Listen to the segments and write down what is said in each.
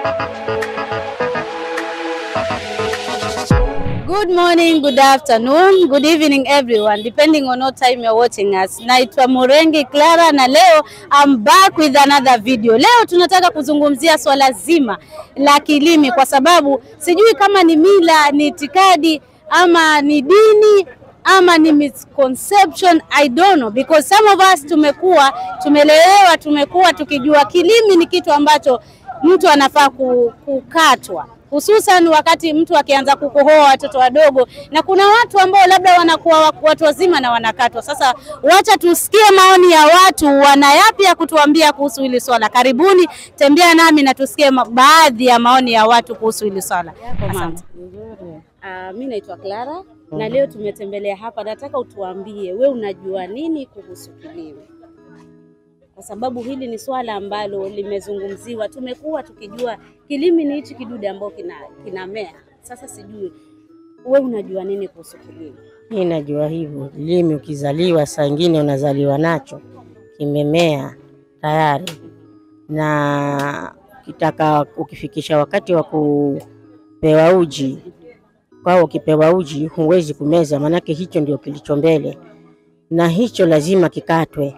Good morning, good afternoon, good evening everyone, depending on what time you're watching us. Naitwa Murengi Clara na leo I'm back with another video. Leo tunataka kuzungumzia swala zima la kilimi kwa sababu sijui kama ni mila, ni itikadi, ama ni dini, ama ni misconception, I don't know, because some of us tumelelewa, tumekuwa tukijua kilimi ni kitu ambacho mtu anafaa kukatwa. Hususan wakati mtu akianza kukohoa watoto wadogo, na kuna watu ambao labda wanakuwa watu wazima na wanakatwa. Sasa wacha tusikie maoni ya watu, wana yapi ya kutuambia kuhusu hili swala. Karibuni, tembea nami na tusikie baadhi ya maoni ya watu kuhusu hili swala. Asante. Mimi naitwa Clara na leo tumetembelea hapa. Nataka utuambie wewe unajua nini kuhusu kilimi? Kwa sababu hili ni swala ambalo limezungumziwa. Tumekuwa tukijua kilimi ni hichi kidude ambao kinamea. Sasa sijui wewe unajua nini kuhusu kilimi? Mimi najua hivyo. Kilimi ukizaliwa saa nyingine unazaliwa nacho, kimemea tayari. Na ukifikisha wakati wa kupewa uji, kwa ukipewa uji huwezi kumeza, manake hicho ndio kilicho mbele. Na hicho lazima kikatwe.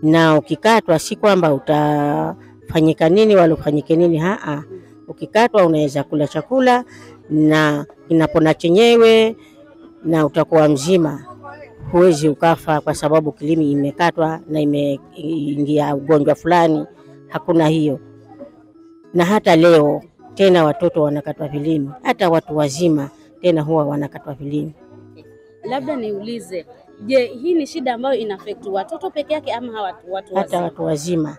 Na ukikatwa si kwamba utafanyika nini wala ufanyike nini, ukikatwa unaweza kula chakula na inapona chenyewe na utakuwa mzima, huwezi ukafa kwa sababu kilimi imekatwa na imeingia ugonjwa fulani. Hakuna hiyo. Na hata leo tena watoto wanakatwa vilimi, hata watu wazima tena huwa wanakatwa vilimi. Labda niulize, je, hii ni shida ambayo inaffect watoto peke yake ama watu wazima? Hata watu wazima.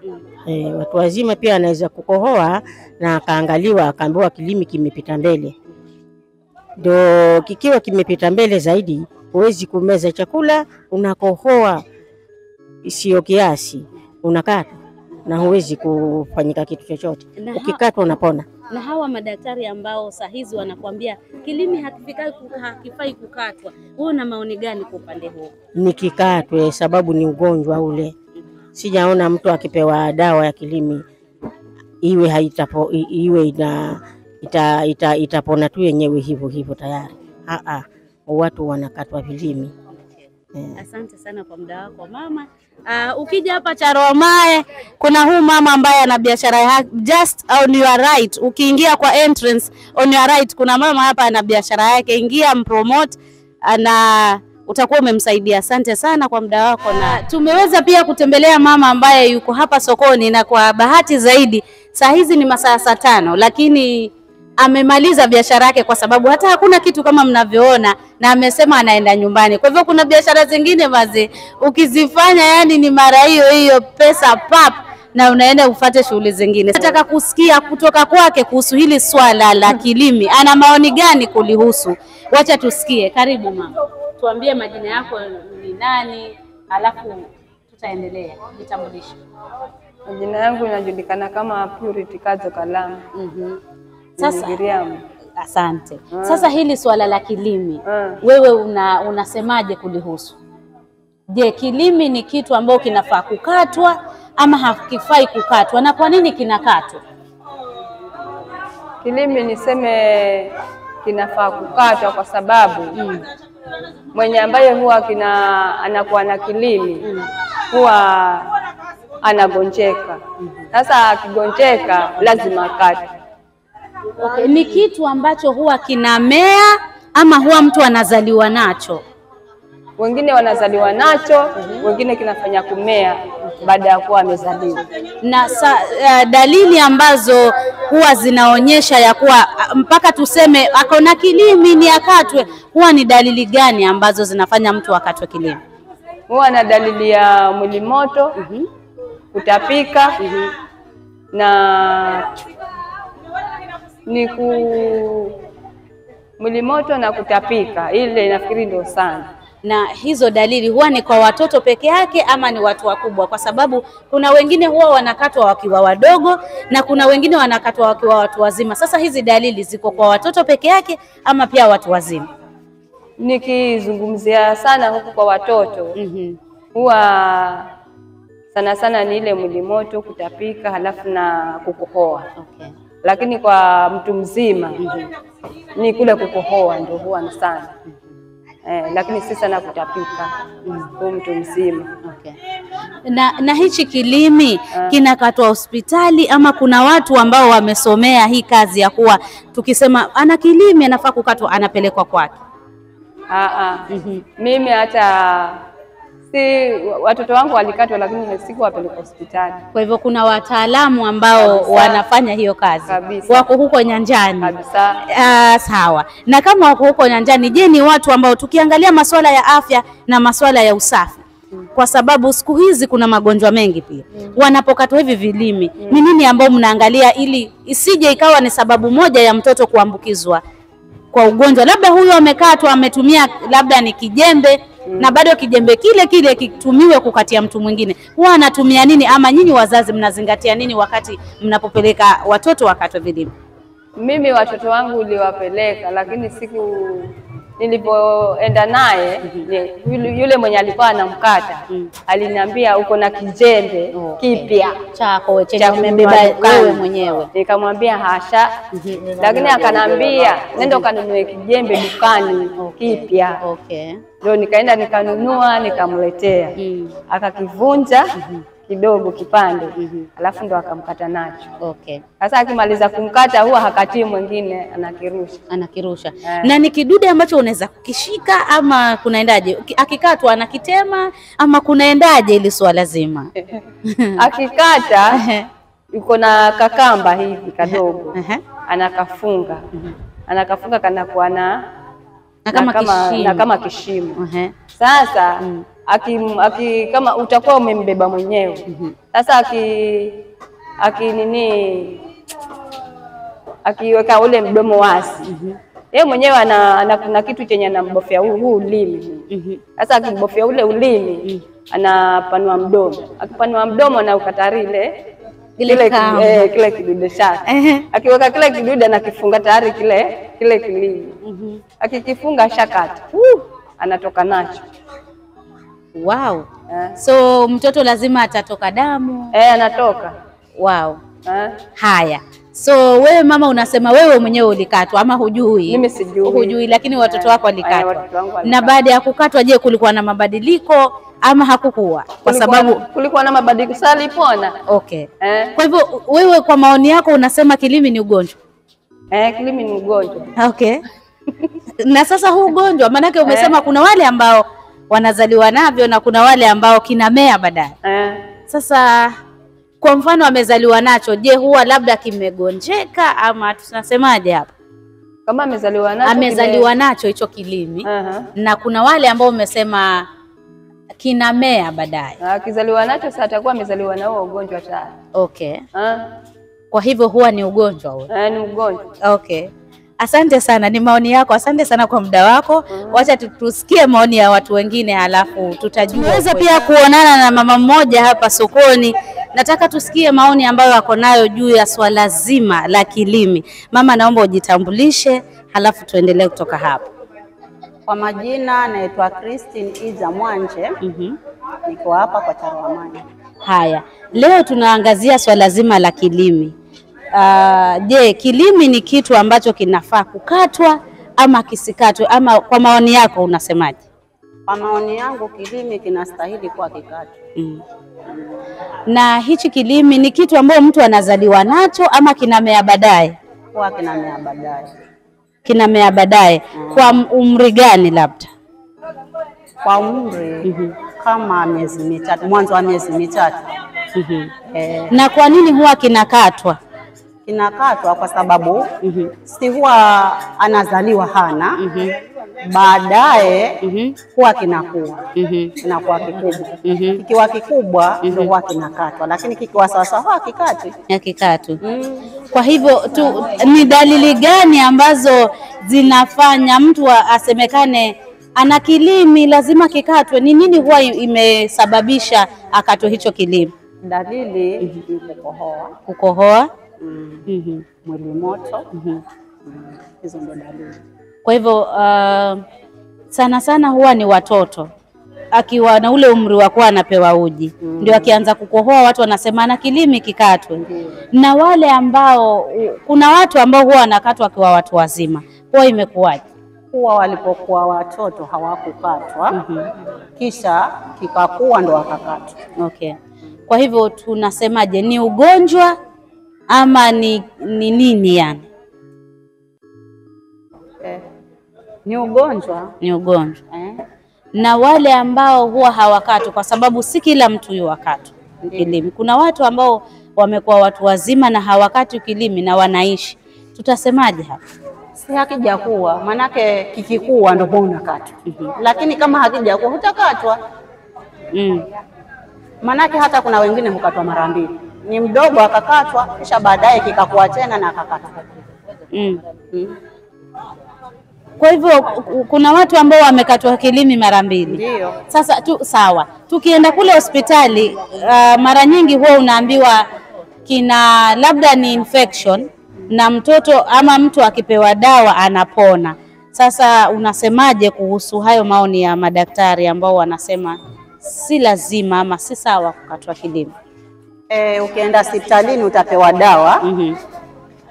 Watu wazima pia anaweza kukohoa na akaangaliwa akaambiwa kilimi kimepita mbele. Ndio kikiwa kimepita mbele zaidi, huwezi kumeza chakula, unakohoa isiyo kiasi, unakata na huwezi kufanyika kitu chochote. Ukikatwa unapona. Na hawa madaktari ambao saa hizi wanakuambia kilimi hakifai kukatwa, wewe una maoni gani kwa upande huo? Nikikatwe sababu ni ugonjwa ule. Sijaona mtu akipewa dawa ya kilimi itapona tu yenyewe hivyo tayari. Watu wanakatwa vilimi. Asante sana kwa muda wako mama. Ukija hapa Charomae kuna huu mama ambaye ana biashara yake just on your right. Ukiingia kwa entrance on your right kuna mama hapa ana biashara yake, ingia mpromote na utakuwa umemsaidia. Asante sana kwa muda wako. Na tumeweza pia kutembelea mama ambaye yuko hapa sokoni, na kwa bahati zaidi saa hizi ni masaa 5, lakini amemaliza biashara yake kwa sababu hata hakuna kitu kama mnavyoona, na amesema anaenda nyumbani. Kwa hivyo kuna biashara zingine maze ukizifanya yani ni mara hiyo pesa pap na unaenda ufuate shughuli zingine. Nataka kusikia kutoka kwake kuhusu hili swala la kilimi. Ana maoni gani kulihusu? Wacha tusikie. Karibu mama. Tuambie majina yako ni nani, alafu tutaendelea. Jitambulishe. Majina yangu inajulikana kama Purity Kazo Kalamu. Sasa Miriam. Asante. Sasa hili swala la kilimi, wewe unasemaje kulihusu? Je, kilimi ni kitu ambao kinafaa kukatwa ama hakifai kukatwa, na kwa nini kinakatwa? Kilimi niseme kinafaa kukatwa kwa sababu mwenye ambaye huwa anakuwa na kilimi huwa anagonjeka. Sasa akigonjeka lazima akatwe. Okay, ni kitu ambacho huwa kinamea ama huwa mtu anazaliwa nacho? Wengine wanazaliwa nacho, wengine kinafanya kumea baada ya kuwa amezaliwa. Na dalili ambazo huwa zinaonyesha ya kuwa mpaka tuseme ako na kilimi ni akatwe, huwa ni dalili gani ambazo zinafanya mtu akatwe kilimi? Huwa na dalili ya mwili moto, kutapika, na mwili moto na kutapika, ile nafikiri ndio sana. Na hizo dalili huwa ni kwa watoto peke yake ama ni watu wakubwa? Kwa sababu kuna wengine huwa wanakatwa wakiwa wadogo na kuna wengine wanakatwa wakiwa watu wazima. Sasa hizi dalili ziko kwa watoto peke yake ama pia watu wazima? Nikizungumzia sana huku kwa watoto, huwa sana ni ile mwili moto, kutapika, halafu na kukohoa. Okay. lakini kwa mtu mzima ni kule kukohoa ndio huwa ni sana. Lakini si sana kutapika kwa mtu mzima. Okay. Na hichi kilimi kinakatwa hospitali ama kuna watu ambao wamesomea hii kazi ya kuwa tukisema ana kilimi anafaa kukatwa anapelekwa kwake? Mimi hata si watoto wangu walikatwa, lakini sikuwapeleka hospitali. Kwa hivyo kuna wataalamu ambao wanafanya hiyo kazi kabisa. Wako huko nyanjani kabisa. Sawa. Na kama wako huko nyanjani, je, ni watu ambao tukiangalia masuala ya afya na masuala ya usafi, kwa sababu siku hizi kuna magonjwa mengi pia, wanapokatwa hivi vilimi, ni nini ambao mnaangalia ili isije ikawa ni sababu moja ya mtoto kuambukizwa kwa ugonjwa? Labda huyo amekatwa ametumia labda ni kijembe na bado kijembe kile kile kitumiwe kukatia mtu mwingine, huwa anatumia nini? Ama nyinyi wazazi mnazingatia nini wakati mnapopeleka watoto wakatwe vilimi? Mimi watoto wangu uliwapeleka, lakini nilipoenda naye yule mwenye alikuwa anamkata aliniambia uko na kijembe kipya chako chenye umebeba wewe mwenyewe. Nikamwambia hasha, lakini akanambia nenda kanunue kijembe dukani kipya. Ndio nikaenda nikanunua nikamletea. Akakivunja kidogo kipande, alafu ndo akamkata nacho. Sasa akimaliza kumkata huwa hakatii mwingine, anakirusha. Na ni kidude ambacho unaweza kukishika ama kunaendaje? Akikatwa anakitema ama kunaendaje ili swala zima? Akikata yuko na kakamba hivi kadogo, anakafunga kanakuwa na kama kishimo. Sasa kama utakuwa umembeba mwenyewe, sasa akiweka ule mdomo wazi, yeye mwenyewe ana kitu chenye anambofia huu ulimi. Sasa akibofia ule ulimi anapanua mdomo, akipanua mdomo na ukatari kile kidude chake. Akiweka kile kidude anakifunga tayari kile kilimi. Akikifunga shakata anatoka nacho. Wow. So mtoto lazima atatoka damu? Anatoka. Wow. Haya. So wewe mama unasema wewe mwenyewe ulikatwa ama hujui? Mimi sijui. Hujui, lakini watoto wako walikatwa. Na baada ya kukatwa, je, kulikuwa na mabadiliko ama hakukuwa? Kwa sababu kulikuwa na mabadiliko, sasa alipona. Kwa hivyo wewe kwa maoni yako unasema kilimi ni ugonjwa? Kilimi ni ugonjwa. Na sasa huu ugonjwa manake umesema kuna wale ambao wanazaliwa navyo na kuna wale ambao kinamea baadaye. Sasa kwa mfano amezaliwa nacho, je, huwa labda kimegonjeka ama tunasemaje hapa? Kama amezaliwa nacho hicho kilimi, na kuna wale ambao umesema kinamea baadaye. Akizaliwa nacho sasa atakuwa amezaliwa na huo ugonjwa tayari. Kwa hivyo huwa ni ugonjwa huo? Ni ugonjwa. Asante sana, ni maoni yako. Asante sana kwa muda wako. Wacha tusikie maoni ya watu wengine halafu tutajua. Tunaweza pia kuonana na mama mmoja hapa sokoni. Nataka tusikie maoni ambayo wako nayo juu ya swala zima la kilimi. Mama, naomba ujitambulishe halafu tuendelee kutoka hapo. Kwa majina naitwa Christine Iza Mwanje. Niko hapa kwa Tarawamani. Haya, leo tunaangazia swala zima la kilimi. Je, kilimi ni kitu ambacho kinafaa kukatwa ama kisikatwe, ama kwa maoni yako unasemaje? Kwa maoni yangu kilimi kinastahili kuwa kikatwe. Na hichi kilimi ni kitu ambacho mtu anazaliwa nacho ama kinamea baadaye? Kwa kinamea baadaye. Kinamea baadaye. Kwa umri gani labda? Kwa umri kama miezi mitatu, mwanzo wa miezi mitatu. Na kwa nini huwa kinakatwa? Kinakatwa kwa sababu si huwa anazaliwa hana, baadaye huwa kinakuwa kikubwa. Kikiwa kikubwa ndio huwa kinakatwa, lakini kikiwa sawasawa hakikatwi. Kwa hivyo ni dalili gani ambazo zinafanya mtu asemekane ana kilimi lazima kikatwe? Ni nini huwa imesababisha akatwe hicho kilimi? Dalili ni kukohoa, mwili moto, hizo ndio dalili. Kwa hivyo sana sana huwa ni watoto. akiwa na ule umri wa kuwa anapewa uji ndio akianza kukohoa watu wanasema ana kilimi kikatwe. Na wale ambao kuna watu ambao huwa wanakatwa akiwa watu wazima, kwa imekuwaje? Kuwa walipokuwa watoto hawakukatwa, kisha kikakuwa ndo wakakatwa. Okay. Kwa hivyo tunasemaje, ni ugonjwa ama ni nini yani? Ni ugonjwa. Ni ugonjwa. Na wale ambao huwa hawakatwi, kwa sababu si kila mtu yuwakatwa kilimi. Kuna watu ambao wamekuwa watu wazima na hawakatwi kilimi na wanaishi. Tutasemaje hapa? Si hakijakuwa, manake kikikuwa ndo unakatwa. Lakini kama hakijakuwa hutakatwa. Manake hata kuna wengine hukatwa mara mbili. Ni mdogo akakatwa kisha baadaye kikakuwa tena na akakatwa. Kwa hivyo kuna watu ambao wamekatwa kilimi mara mbili. Ndio. Sasa sawa. Tukienda kule hospitali mara nyingi huwa unaambiwa kina labda ni infection na mtoto ama mtu akipewa dawa anapona. Sasa unasemaje kuhusu hayo maoni ya madaktari ambao wanasema si lazima ama si sawa kukatwa kilimi? Ukienda hospitalini utapewa dawa.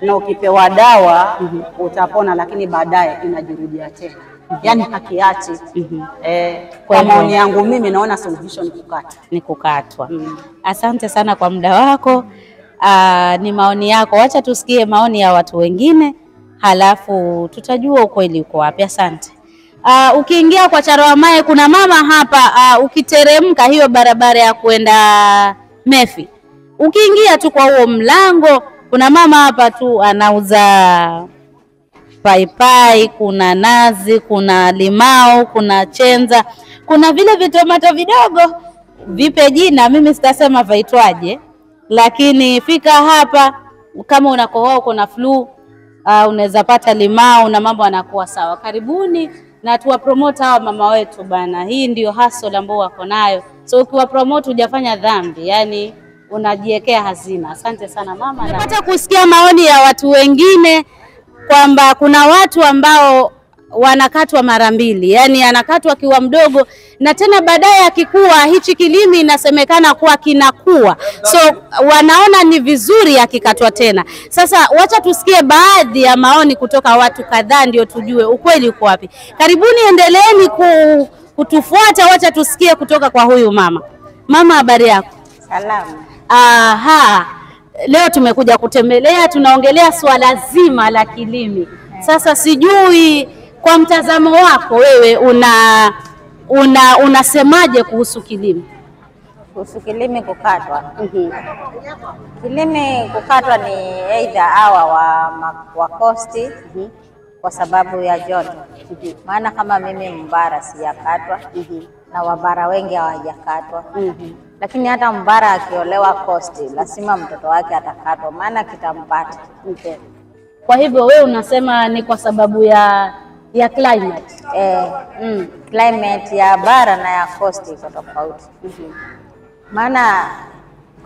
Na ukipewa dawa utapona, lakini baadaye inajirudia tena. Yani hakiachi. Kwa maoni yangu mimi naona suluhisho ni kukata. Ni kukatwa. Asante sana kwa muda wako. Ni maoni yako. Wacha tusikie maoni ya watu wengine, halafu tutajua ukweli uko wapi. Asante. Ukiingia kwa Charoamae kuna mama hapa, ukiteremka hiyo barabara ya kuenda Mefi. Ukiingia tu kwa huo mlango kuna mama hapa tu anauza paipai, kuna nazi, kuna limao, kuna chenza, kuna vile vitomato vidogo, vipe jina mimi sitasema vaitwaje, lakini fika hapa kama unakohoa, kuna flu, unaweza pata limao na mambo yanakuwa sawa. Karibuni na tuwa promote hawa mama wetu bana. Hii ndio hustle ambao wako nayo. So ukiwa promote hujafanya dhambi, yani unajiwekea hazina. Asante sana mama. Napata kusikia maoni ya watu wengine kwamba kuna watu ambao wanakatwa mara mbili, yani anakatwa akiwa mdogo na tena baadaye akikua hichi kilimi inasemekana kuwa kinakuwa, so wanaona ni vizuri akikatwa tena. Sasa wacha tusikie baadhi ya maoni kutoka watu kadhaa ndio tujue ukweli uko wapi. Karibuni, endeleeni kutufuata, wacha tusikie kutoka kwa huyu mama. Mama, habari yako? Salama. Leo tumekuja kutembelea, tunaongelea swala zima la kilimi. Sasa sijui kwa mtazamo wako wewe unasemaje kuhusu kilimi? Kuhusu kilimi kukatwa. Kilimi kukatwa ni aidha hawa wa kosti kwa sababu ya joto. Maana kama mimi Mbara sijakatwa na Wabara wengi hawajakatwa. Lakini hata Mbara akiolewa kosti lazima mtoto wake atakatwa, maana kitampata. Kwa hivyo wewe unasema ni kwa sababu ya climate. Climate ya bara na ya kosti iko tofauti. Maana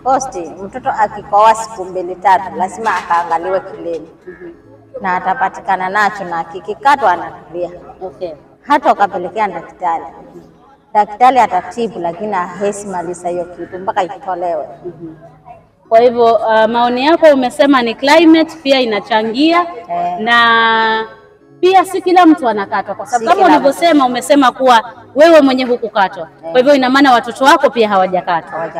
kosti mtoto akikohoa siku 2-3 lazima akaangaliwe kilini. Na atapatikana nacho, na kikikatwa anatulia. Hata ukapelekea daktari. Daktari atatibu lakini hawezi maliza hiyo kitu mpaka itolewe. Kwa hivyo maoni yako umesema ni climate pia inachangia, na pia si kila mtu anakatwa, kwa sababu kama ulivyosema umesema kuwa wewe mwenyewe hukukatwa. Kwa hivyo ina maana watoto wako pia hawajakatwa.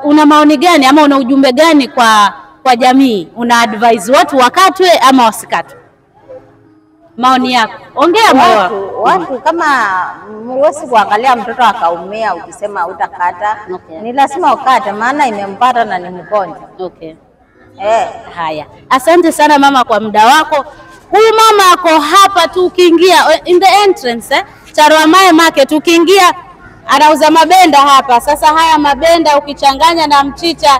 Una maoni gani ama una ujumbe gani kwa jamii? Una advise watu wakatwe ama wasikatwe? Maoni yako. Ongea moyo. Watu kama huwezi kuangalia mtoto akaumia ukisema utakata. Ni lazima ukate, maana imempata na ni mgonjwa. Haya. Asante sana mama kwa muda wako. Huyu mama ako hapa tu, ukiingia in the entrance Charoamae Market, ukiingia anauza mabenda hapa. Sasa haya mabenda ukichanganya na mchicha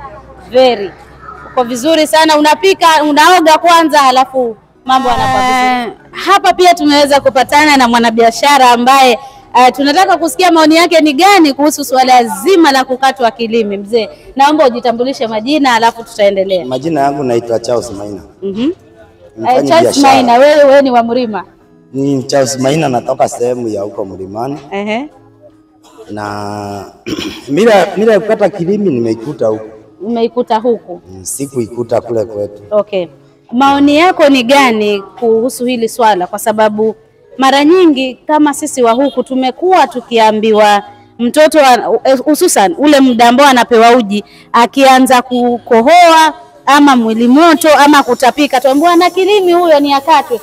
uko vizuri sana. Unapika, unaoga kwanza halafu mambo yanakuwa vizuri. Hapa pia tumeweza kupatana na mwanabiashara ambaye tunataka kusikia maoni yake ni gani kuhusu swala zima la kukatwa kilimi. Mzee, naomba ujitambulishe majina halafu tutaendelea. Majina yangu naitwa Charles Maina. Charles Maina, wewe ni wa Mrima? Ni Charles Maina, natoka sehemu ya huko Mlimani. na mila ya kukata kilimi nimeikuta huku. Umeikuta huku? Sikuikuta kule kwetu. Okay. Maoni yako ni gani kuhusu hili swala? Kwa sababu mara nyingi kama sisi wa huku tumekuwa tukiambiwa mtoto hususan ule muda ambao anapewa uji akianza kukohoa ama mwili moto ama kutapika tuambiwa na kilimi huyo ni akatwe.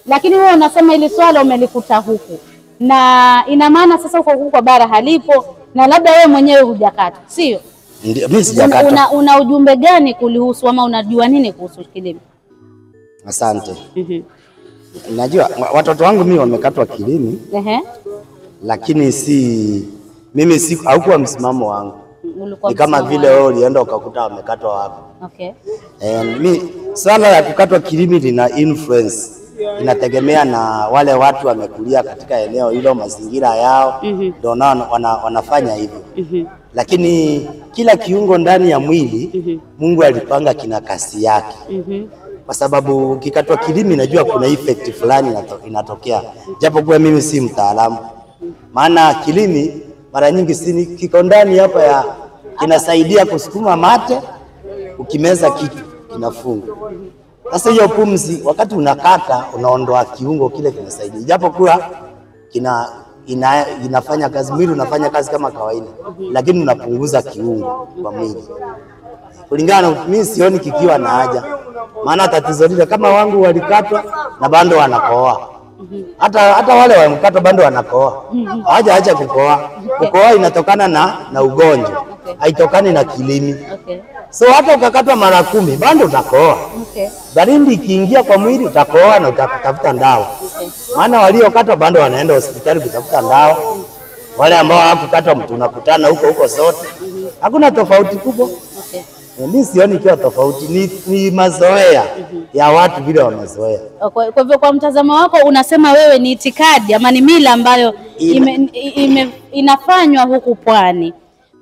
Lakini wewe unasema hili swala umelikuta huku. Na ina maana sasa huko kwa bara halipo na labda wewe mwenyewe hujakata, sio? Ndio, mimi sijakata. Una ujumbe gani kulihusu ama unajua nini kuhusu kilimi? Asante. Najua watoto wangu mimi wamekatwa kilimi. Lakini mimi haukuwa msimamo wangu. Ni kama vile wewe ulienda ukakuta wamekatwa wapi. Okay. Mimi swala ya kukatwa kilimi lina influence. Inategemea na wale watu wamekulia katika eneo hilo, mazingira yao ndio wanafanya hivyo. Lakini kila kiungo ndani ya mwili Mungu alipanga kina kasi yake. Kwa sababu ukikatwa kilimi najua kuna effect fulani inatokea. Japo kwa mimi si mtaalamu. Maana kilimi mara nyingi kiko ndani hapa kinasaidia kusukuma mate, ukimeza kitu kinafunga. Sasa hiyo pumzi wakati unakata unaondoa kiungo kile kinasaidia. Japo kuwa inafanya kazi, mwili unafanya kazi kama kawaida, lakini unapunguza kiungo kwa mwili. Kulingana na mimi sioni kikiwa na haja. Maana tatizo lile kama wangu walikatwa na bado wanakohoa. Hata wale wamekatwa bado wanakohoa. Haja kukohoa. Kukohoa inatokana na ugonjwa. Haitokani na kilimi. So hata ukakatwa mara 10 bado utakohoa. Baridi ikiingia kwa mwili utakohoa na utatafuta dawa. Maana waliokatwa bado wanaenda hospitali kutafuta dawa. Wale ambao hawakukatwa tunakutana huko sote. Hakuna tofauti kubwa. Mimi sioni kiwa tofauti, ni mazoea ya watu vile wamezoea. Kwa hivyo kwa mtazamo wako unasema wewe ni itikadi ama ni mila ambayo inafanywa huku pwani,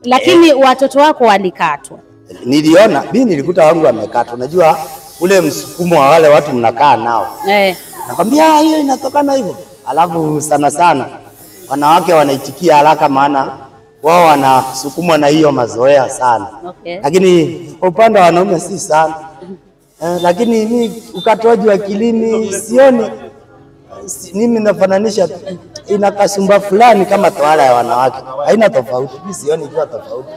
lakini watoto wako walikatwa. Niliona, mimi nilikuta wangu wamekatwa. Unajua ule msukumo wa wale watu mnakaa nao. Nakwambia hiyo inatokana hivyo. Alafu sana wanawake wanaitikia haraka maana wao wanasukumwa na hiyo mazoea sana. Lakini kwa upande wa wanaume si sana. Lakini mimi ukatoaji wa kilimi sioni, mimi nafananisha ina kasumba fulani kama tohara ya wanawake. Haina tofauti. Mimi sioni kiwa tofauti.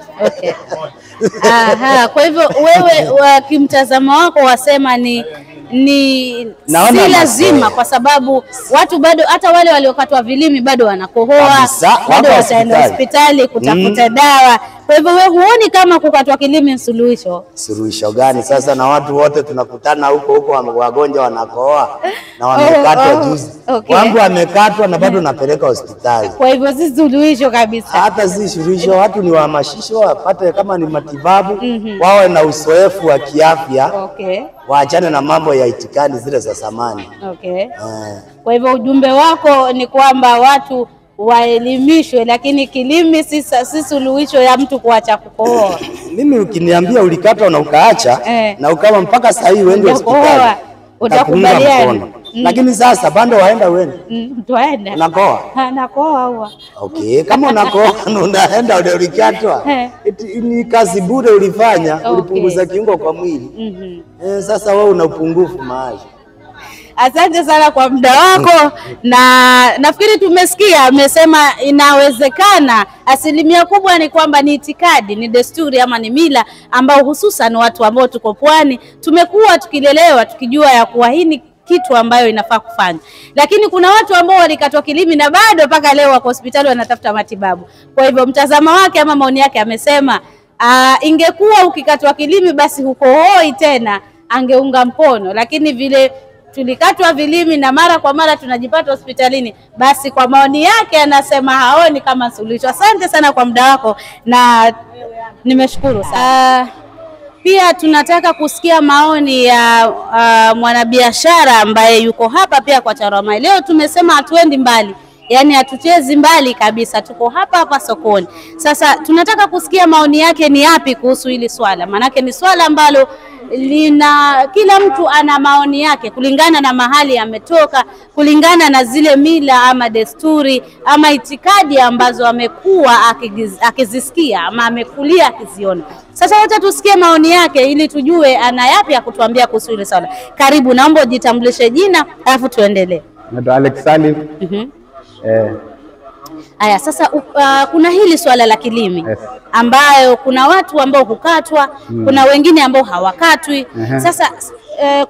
Kwa hivyo wewe kimtazamo wako wasema ni si lazima, kwa sababu watu bado hata wale waliokatwa vilimi bado wanakohoa, bado wataenda hospitali kutafuta dawa. Kwa hivyo wewe huoni kama kukatwa kilimi ni suluhisho? Suluhisho gani sasa? Na watu wote tunakutana huko wagonjwa wanakohoa na wamekatwa juzi. Wangu wamekatwa na bado napeleka hospitali. Kwa hivyo si suluhisho kabisa. Hata si suluhisho, watu ni wahamasisho wapate kama ni matibabu, wawe na uzoefu wa kiafya. Waachane na mambo ya itikadi zile za zamani. Kwa hivyo ujumbe wako ni kwamba watu waelimishwe, lakini kilimi si suluhisho ya mtu kuacha kukohoa. Mimi ukiniambia ulikatwa na ukaacha na ukawa mpaka saa hii uende hospitali, utakubaliana. Lakini sasa bado waenda uende. Tuende. Unakoa? Nakoa huwa. Okay, kama unakoa unaenda ulikatwa. Ni kazi bure ulifanya, ulipunguza kiungo kwa mwili. Sasa wewe una upungufu mahali. Asante sana kwa muda wako, na nafikiri tumesikia amesema inawezekana. Asilimia kubwa ni kwamba ni itikadi, ni desturi ama ni mila ambao hususan watu ambao tuko pwani tumekuwa tukilelewa tukijua ya kuwa hii ni kitu ambayo inafaa kufanya. Lakini kuna watu ambao walikatwa kilimi na bado mpaka leo wako hospitali wanatafuta matibabu. Kwa hivyo mtazamo wake ama maoni yake amesema ingekuwa ukikatwa kilimi basi hukohoi tena, angeunga mkono. Lakini vile tulikatwa vilimi na mara kwa mara tunajipata hospitalini, basi kwa maoni yake anasema haoni kama suluhisho. Asante sana kwa muda wako na nimeshukuru sana. Pia tunataka kusikia maoni ya mwanabiashara ambaye yuko hapa pia kwa Charamai. Leo tumesema hatuendi mbali. yani hatuchezi mbali kabisa, tuko hapa hapa sokoni. Sasa tunataka kusikia maoni yake ni yapi kuhusu hili swala, manake ni swala ambalo kila mtu ana maoni yake kulingana na mahali ametoka, kulingana na zile mila ama desturi ama itikadi ambazo amekuwa akizisikia ama amekulia akiziona. Sasa wacha tusikie maoni yake ili tujue ana yapi ya kutuambia kuhusu hili swala. Karibu, naomba ujitambulishe jina alafu tuendelee. Naitwa Alex Salim. Aya, sasa kuna hili swala la kilimi, Yes. ambayo kuna watu ambao hukatwa, kuna wengine ambao hawakatwi. Sasa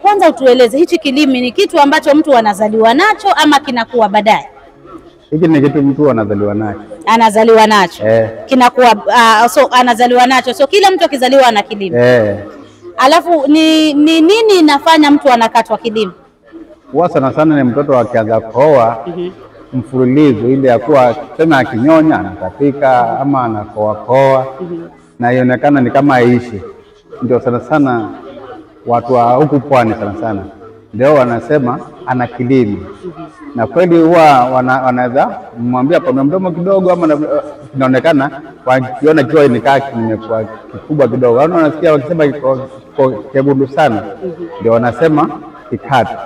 kwanza utueleze hichi kilimi ni kitu ambacho mtu anazaliwa nacho ama kinakuwa baadaye? Hiki ni kitu mtu anazaliwa nacho. Anazaliwa nacho. Kinakuwa so anazaliwa nacho. So kila mtu akizaliwa ana kilimi. Alafu ni nini inafanya mtu anakatwa kilimi? Huwa sana sana ni mtoto akianza kuoa mfululizo ile ya kuwa tena akinyonya anatapika ama anakoa na ionekana ni kama aishi. Ndio sana sana watu wa huku pwani sana sana ndio wanasema ana kilimi. Na kweli huwa wanaweza mwambia kwa mdomo kidogo ama inaonekana wakiona kiwa inakaa kimekuwa kikubwa kidogo. Wanasikia wakisema kegundu sana ndio wanasema kikata.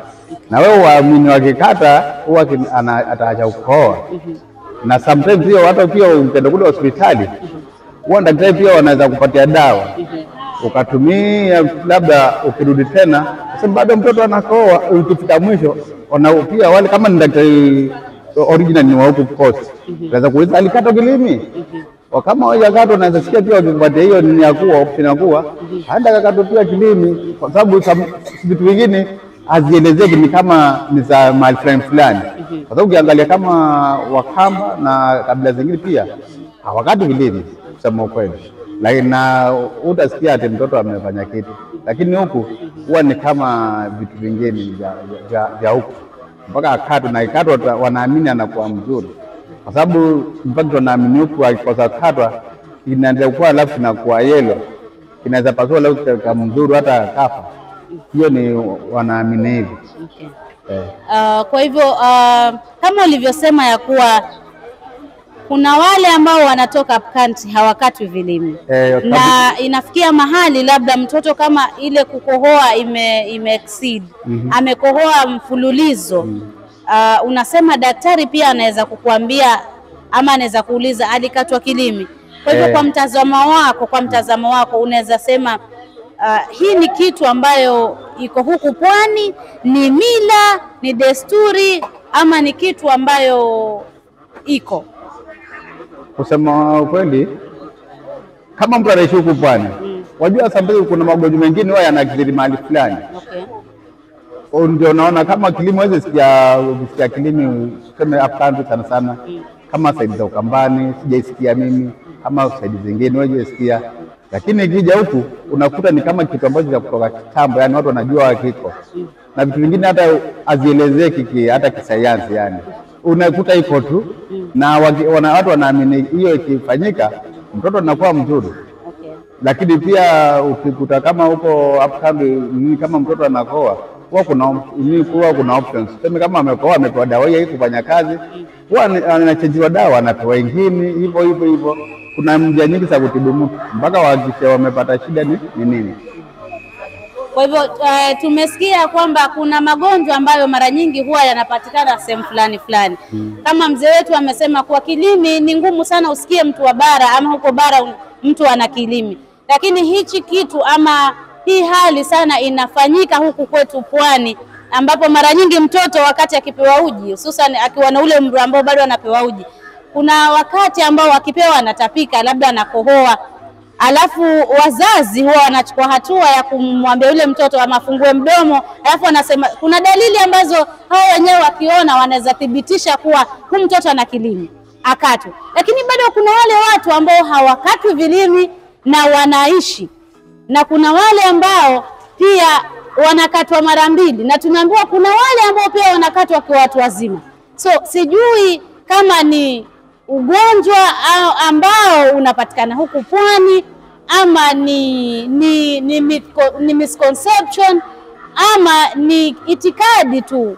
Na wewe waamini wakikata huwa ataacha kukoa. Na sometimes hiyo hata pia ukienda kule hospitali huwa daktari pia wanaweza kupatia dawa ukatumia, labda ukirudi tena sasa bado mtoto anakoa, ukifika mwisho pia wale kama ni daktari original ni wa huko coast unaweza kuuliza alikata kilimi. Kama hajakata unaweza sikia pia wakipatia hiyo ni ya kuwa option ya kuwa hata kakata pia kilimi, kwa sababu vitu vingine hazielezeki ni kama ni za mahali fulani. Kwa sababu ukiangalia kama Wakamba na kabila zingine pia hawakati kilimi kusema ukweli. Lakini na utasikia ati mtoto amefanya kitu, lakini huku huwa ni kama vitu vingine vya huku mpaka akatwe, na ikatwa wanaamini anakuwa mzuri, kwa sababu mpaka tunaamini huku akikosa katwa inaendelea kuwa alafu inakuwa yellow, inaweza pasua leo kama mzuri hata kafa. Hiyo ni wanaamini hivi. Kwa hivyo kama ulivyosema ya kuwa kuna wale ambao wanatoka upcountry hawakatwi vilimi, na inafikia mahali labda mtoto kama ile kukohoa ime exceed, amekohoa mfululizo, unasema daktari pia anaweza kukuambia ama anaweza kuuliza alikatwa kilimi. Kwa hivyo kwa mtazamo wako unaweza sema hii ni kitu ambayo iko huku pwani, ni mila, ni desturi, ama ni kitu ambayo iko? Kusema kweli, kama mtu anaishi huku pwani, wajua sababu kuna magonjwa mengine huwa yanakithiri mahali fulani. Ndio naona kama kilimo hizo sikia kilimo tuseme upcountry sana sana, kama saidi za Ukambani sijaisikia mimi, kama saidi zingine wewe sikia. Lakini ikija huku unakuta ni kama kitu ambacho cha kutoka kitambo, yani watu wanajua kiko. Na vitu vingine hata azielezeki hata kisayansi, yani unakuta iko tu na watu wanaamini hiyo ikifanyika mtoto anakuwa mzuri. Lakini pia ukikuta kama huko upcountry kama mtoto anakoa huwa kuna options. Sema kama amepewa dawa hii kufanya kazi, huwa anachejiwa dawa anapewa ingine hivyo. Kuna njia nyingi za kutibu mtu mpaka wahakikishe wamepata shida ni nini. Kwa hivyo tumesikia kwamba kuna magonjwa ambayo mara nyingi huwa yanapatikana sehemu fulani. Kama mzee wetu amesema kuwa kilimi ni ngumu sana usikie mtu wa bara ama huko bara mtu ana kilimi. Lakini hichi kitu ama hii hali sana inafanyika huku kwetu pwani, ambapo mara nyingi mtoto wakati akipewa uji, hususan akiwa na ule umri ambao bado anapewa uji, kuna wakati ambao akipewa anatapika, labda anakohoa, alafu wazazi huwa wanachukua hatua ya kumwambia yule mtoto amafungue mdomo, alafu wanasema kuna dalili ambazo hao wenyewe wakiona wanaweza thibitisha kuwa huyu mtoto ana kilimi, akatwe. Lakini bado kuna wale watu ambao hawakatwi vilimi na wanaishi, na kuna wale ambao pia wanakatwa mara mbili, na tunaambiwa kuna wale ambao pia wanakatwa kwa watu wazima. So sijui kama ni ugonjwa ambao unapatikana huku pwani ama ni misconception ama ni itikadi tu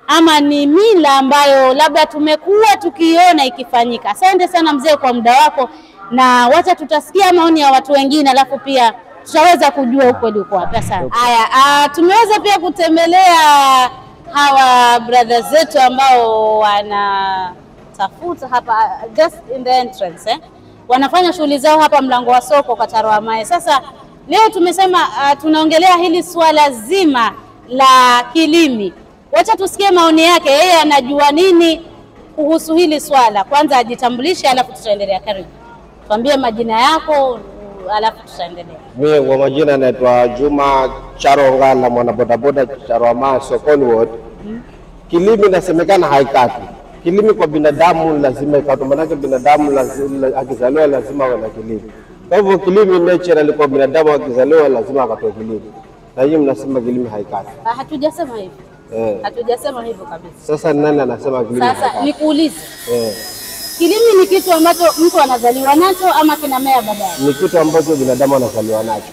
ama ni mila ambayo labda tumekuwa tukiona ikifanyika? Asante sana mzee kwa muda wako, na wacha tutasikia maoni ya watu wengine, alafu pia tutaweza kujua ukweli uko wapi. Asante. Haya, tumeweza pia kutembelea hawa brothers zetu ambao wanatafuta hapa just in the entrance wanafanya shughuli zao hapa mlango wa soko kwa Tarwa Mae. Sasa leo tumesema tunaongelea hili swala zima la kilimi. Wacha tusikie maoni yake, yeye anajua nini kuhusu hili swala. Kwanza ajitambulishe, alafu tutaendelea. Karibu, tuambie majina yako, alafu tutaendelea. Mimi kwa majina naitwa Juma Charonga, la mwana bodaboda Tarwa Mae Sokoni Ward. Kilimi nasemekana haikati. Kilimi kwa binadamu lazima ikatwe, maana binadamu lazima akizaliwa lazima awe na kilimi. Kwa hivyo kilimi natural kwa binadamu akizaliwa lazima akatwe kilimi. Na hiyo mnasema kilimi haikati. Hatujasema hivyo. Hatujasema hivyo kabisa. Sasa nani anasema kilimi haikati? Sasa nikuulize. Kilimi ni kitu ambacho mtu anazaliwa nacho ama kinamea baadaye? Ni kitu ambacho binadamu anazaliwa nacho.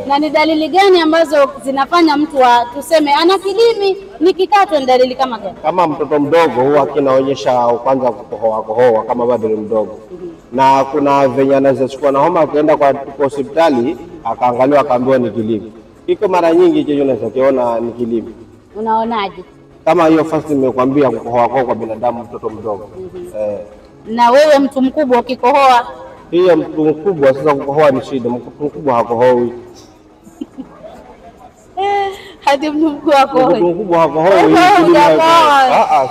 Na ni dalili gani ambazo zinafanya mtu tuseme ana kilimi nikikatwa, ni dalili kama gani? Kama mtoto mdogo huwa kinaonyesha kwanza kukohoa kama bado ni mdogo. Na kuna venye anaweza chukua na homa akaenda kwa hospitali akaangaliwa akaambiwa ni kilimi. Iko mara nyingi hicho unaweza kiona ni kilimi. Unaonaje? Kama hiyo first nimekuambia kukohoa kwa binadamu mtoto mdogo. Na wewe mtu mkubwa ukikohoa? Hiyo mtu mkubwa sasa kukohoa ni shida, mtu mkubwa hakohoi. Hadi mtu mkubwa hakohoi. Mtu mkubwa hakohoi.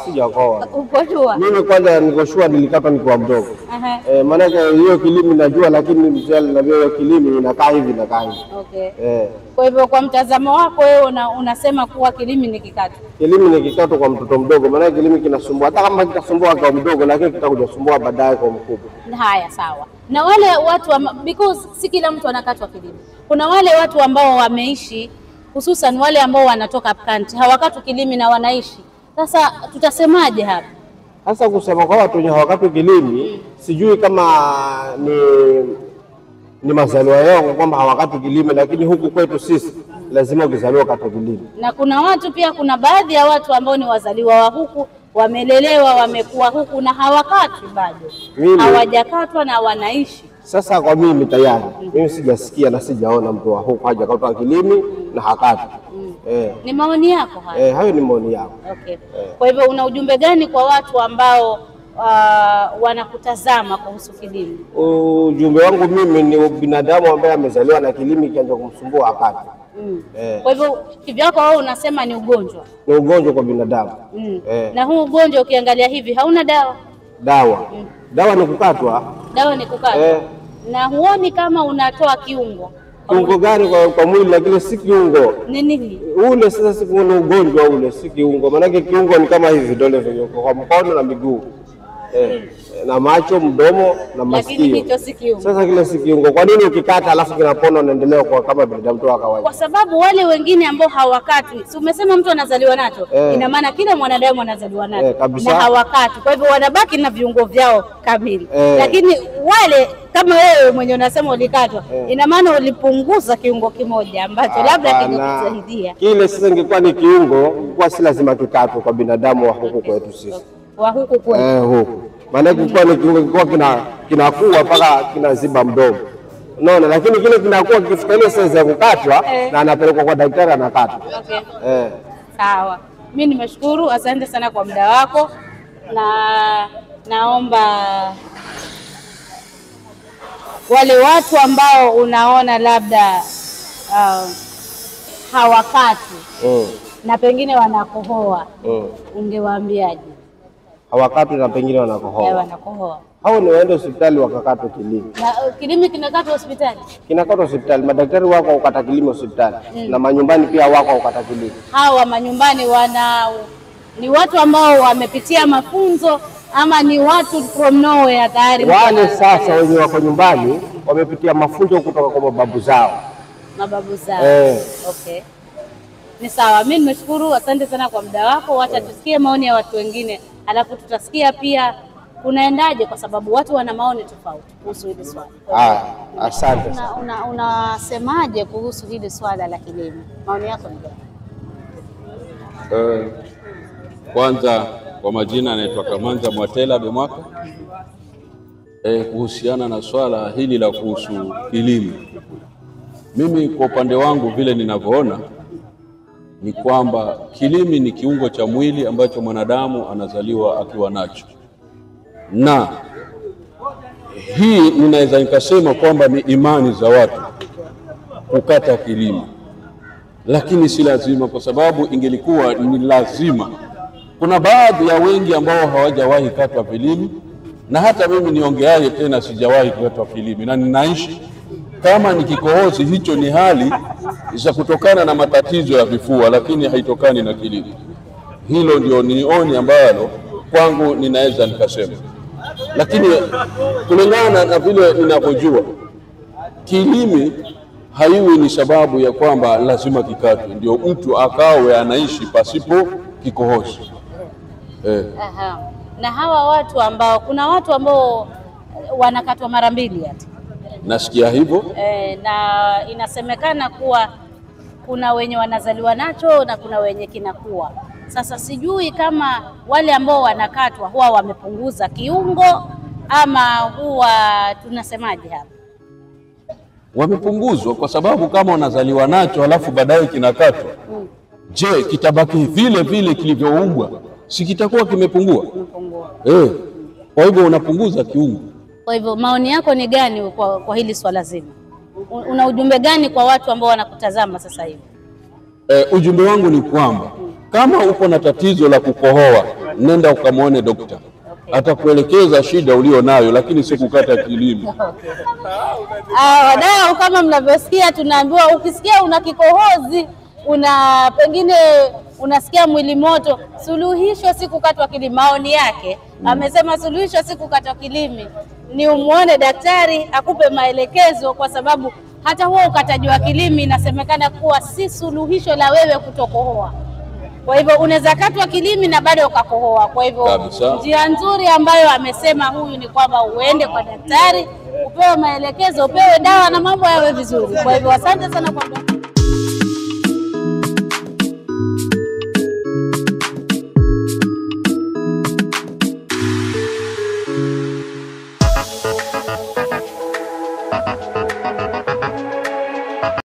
Sijakohoa. Uko shua? Mimi kwanza niko shua nilikatwa nikiwa mdogo. Maana hiyo kilimi najua, lakini mzee ananiambia hiyo kilimi inakaa hivi na hivi. Okay. Kwa hivyo kwa mtazamo wako wewe unasema kuwa kilimi ni kikato? Kilimi ni kikato kwa mtoto mdogo, maana kilimi kinasumbua hata kama kitasumbua kwa mdogo, lakini kitakuja kusumbua baadaye kwa mkubwa. Haya, sawa. Na wale watu because si kila mtu anakatwa kilimi. Kuna wale watu ambao wameishi, hususan wale ambao wanatoka upcountry, hawakatwi kilimi na wanaishi. Sasa tutasemaje hapa? Sasa kusema kwa watu wenye hawakatwi kilimi, sijui kama ni mazaliwa yao kwamba hawakatwi kilimi, lakini huku kwetu sisi lazima ukizaliwa katwe kilimi. Na kuna watu pia, kuna baadhi ya watu ambao ni wazaliwa wa huku, wamelelewa, wamekuwa huku na hawakatwi bado. Hawajakatwa na wanaishi. Sasa kwa mimi tayari, mimi sijasikia na sijaona mtu wa huku hajakatwa kilimi na hakatwi. Ni maoni yako haya? Hayo ni maoni yako. Okay. Kwa hivyo una ujumbe gani kwa watu ambao wanakutazama kuhusu kilimi? Ujumbe wangu mimi ni binadamu ambaye amezaliwa na kilimi kianza kumsumbua hakatwi. Kwa hivyo kivyako wewe unasema ni ugonjwa? Ni ugonjwa kwa binadamu. Na huu ugonjwa ukiangalia hivi hauna dawa? Dawa ni kukatwa. Dawa ni kukatwa. Na huoni kama unatoa kiungo? Kiungo gani kwa mwili? Lakini si kiungo. Ni nini? Ule sasa si kuna ugonjwa ule, si kiungo. Maana kiungo ni kama hivi vidole vyoko kwa mkono na miguu. Na macho, mdomo na masikio. Lakini hicho si kiungo. Sasa kile si kiungo. Kwa nini ukikata alafu kinapona unaendelea kwa kama binadamu tu kawaida? Kwa sababu wale wengine ambao hawakatwi, si umesema mtu anazaliwa nacho? Ina maana kila mwanadamu anazaliwa nacho na hawakatwi. Kwa hivyo wanabaki na viungo vyao kamili. Lakini wale kama wewe mwenye unasema ulikatwa, ina maana ulipunguza kiungo kimoja ambacho labda kingekusaidia. Kile sasa ingekuwa ni kiungo, kwa si lazima kikatwe kwa binadamu wa huku kwetu sisi. Wa huku kwetu. Huku. Maana kwa ni kiungo kwa kinakuwa mpaka kinaziba mdomo. Unaona, lakini kile kinakuwa kifika ile size ya kukatwa na anapelekwa kwa daktari anakatwa. Okay. Sawa. Mimi nimeshukuru, asante sana kwa muda wako, na naomba wale watu ambao unaona labda hawakati na pengine wanakohoa, ungewaambiaje? Hawakati na pengine wanakohoa. Hao ni waende hospitali wakakatwe kilimi. Na kilimi kinakatwa hospitali? Kinakatwa hospitali. Madaktari wako wakata kilimi hospitali. Na manyumbani pia wako wakata kilimi. Hawa manyumbani ni watu ambao wamepitia mafunzo ama ni watu from nowhere tayari? Wale sasa wenye wako nyumbani wamepitia mafunzo kutoka kwa mababu zao. Mababu zao. Okay. Ni sawa. Mimi nimeshukuru, asante sana kwa muda wako. Wacha tusikie maoni ya watu wengine, alafu tutasikia pia kunaendaje, kwa sababu watu wana maoni tofauti kuhusu hili swala. Asante. Unasemaje kuhusu hili swala la kilimo? Maoni yako ni gani? Kwanza kwa majina anaitwa Kamanza Mwatela Bemwaka. Kuhusiana na swala hili la kuhusu kilimo, mimi kwa upande wangu vile ninavyoona ni kwamba kilimi ni kiungo cha mwili ambacho mwanadamu anazaliwa akiwa nacho, na hii ninaweza nikasema kwamba ni imani za watu kukata kilimi, lakini si lazima, kwa sababu ingelikuwa ni lazima, kuna baadhi ya wengi ambao hawajawahi katwa kilimi, na hata mimi niongeaye tena sijawahi katwa kilimi, na ninaishi kama ni kikohozi. Hicho ni hali za kutokana na matatizo ya vifua, lakini haitokani na kilimi. Hilo ndio nioni ambalo kwangu ninaweza nikasema, lakini kulingana na vile ninavyojua, kilimi haiwi ni sababu ya kwamba lazima kikatwe ndio mtu akawe anaishi pasipo kikohozi. Aha. Na hawa watu ambao, kuna watu ambao wanakatwa mara mbili hata. Nasikia hivyo. Na inasemekana kuwa kuna wenye wanazaliwa nacho na kuna wenye kinakuwa. Sasa sijui kama wale ambao wanakatwa huwa wamepunguza kiungo ama huwa tunasemaje hapa? Wamepunguzwa, kwa sababu kama wanazaliwa nacho halafu baadaye kinakatwa, je, kitabaki vile vile kilivyoumbwa? Si kitakuwa kimepungua? Kwa hivyo unapunguza kiungo. Kwa hivyo maoni yako ni gani kwa hili swala zima? Una ujumbe gani kwa watu ambao wanakutazama sasa hivi? Ujumbe wangu ni kwamba kama uko na tatizo la kukohoa, nenda ukamwone dokta. Atakuelekeza shida ulio nayo, lakini si kukata kilimi. Wadau, kama mnavyosikia, tunaambiwa ukisikia una kikohozi, pengine unasikia mwili moto, suluhisho si kukatwa kilimi. Maoni yake amesema suluhisho si kukatwa kilimi, ni umuone daktari akupe maelekezo, kwa sababu hata huo ukataji wa kilimi inasemekana kuwa si suluhisho la wewe kutokohoa. Kwa hivyo unaweza katwa kilimi na bado ukakohoa. Kwa hivyo njia nzuri ambayo amesema huyu ni kwamba uende kwa daktari, upewe maelekezo, upewe dawa na mambo yawe vizuri. Kwa hivyo asante sana kwa